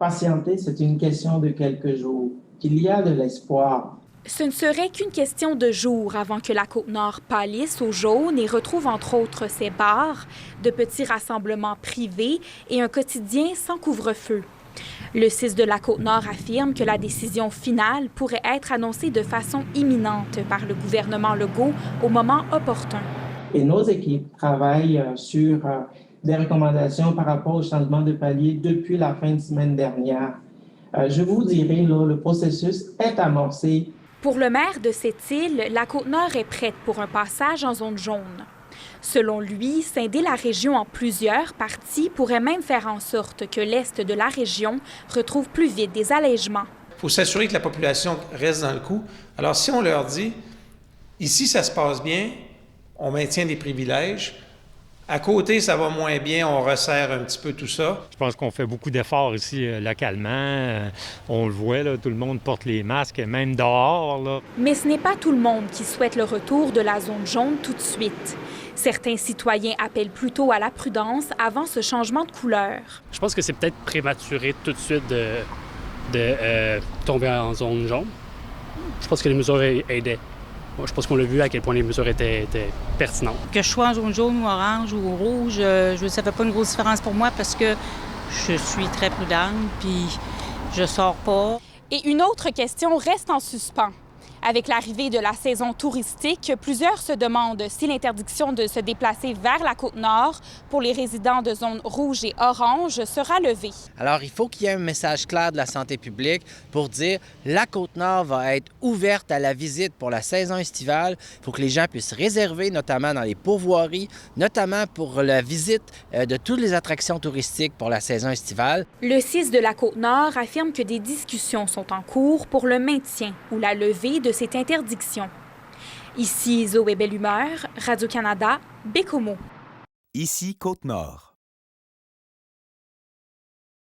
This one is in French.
Patienter, c'est une question de quelques jours. Il y a de l'espoir. Ce ne serait qu'une question de jours avant que la Côte-Nord pâlisse au jaune et retrouve entre autres ses bars, de petits rassemblements privés et un quotidien sans couvre-feu. Le CIS de la Côte-Nord affirme que la décision finale pourrait être annoncée de façon imminente par le gouvernement Legault au moment opportun. Et nos équipes travaillent sur des recommandations par rapport au changement de palier depuis la fin de semaine dernière. Je vous dirai, là, le processus est amorcé. Pour le maire de cette île, la Côte-Nord est prête pour un passage en zone jaune. Selon lui, scinder la région en plusieurs parties pourrait même faire en sorte que l'est de la région retrouve plus vite des allègements. Il faut s'assurer que la population reste dans le coup. Alors, si on leur dit, ici, ça se passe bien, on maintient des privilèges, à côté, ça va moins bien, on resserre un petit peu tout ça. Je pense qu'on fait beaucoup d'efforts ici localement. On le voit, là, tout le monde porte les masques, même dehors. Là. Mais ce n'est pas tout le monde qui souhaite le retour de la zone jaune tout de suite. Certains citoyens appellent plutôt à la prudence avant ce changement de couleur. Je pense que c'est peut-être prématuré tout de suite de tomber en zone jaune. Je pense que les mesures aidaient. Je pense qu'on l'a vu à quel point les mesures étaient pertinentes. Que je sois en zone jaune ou orange ou rouge, ça ne fait pas une grosse différence pour moi parce que je suis très prudente puis je sors pas. Et une autre question reste en suspens. Avec l'arrivée de la saison touristique, plusieurs se demandent si l'interdiction de se déplacer vers la Côte-Nord pour les résidents de zones rouges et oranges sera levée. Alors, il faut qu'il y ait un message clair de la santé publique pour dire la Côte-Nord va être ouverte à la visite pour la saison estivale. Il faut que les gens puissent réserver, notamment dans les pourvoiries, notamment pour la visite de toutes les attractions touristiques pour la saison estivale. Le CIS de la Côte-Nord affirme que des discussions sont en cours pour le maintien ou la levée de cette interdiction. Ici Zoé Bellumeur, Radio-Canada, Bécomo. Ici Côte-Nord.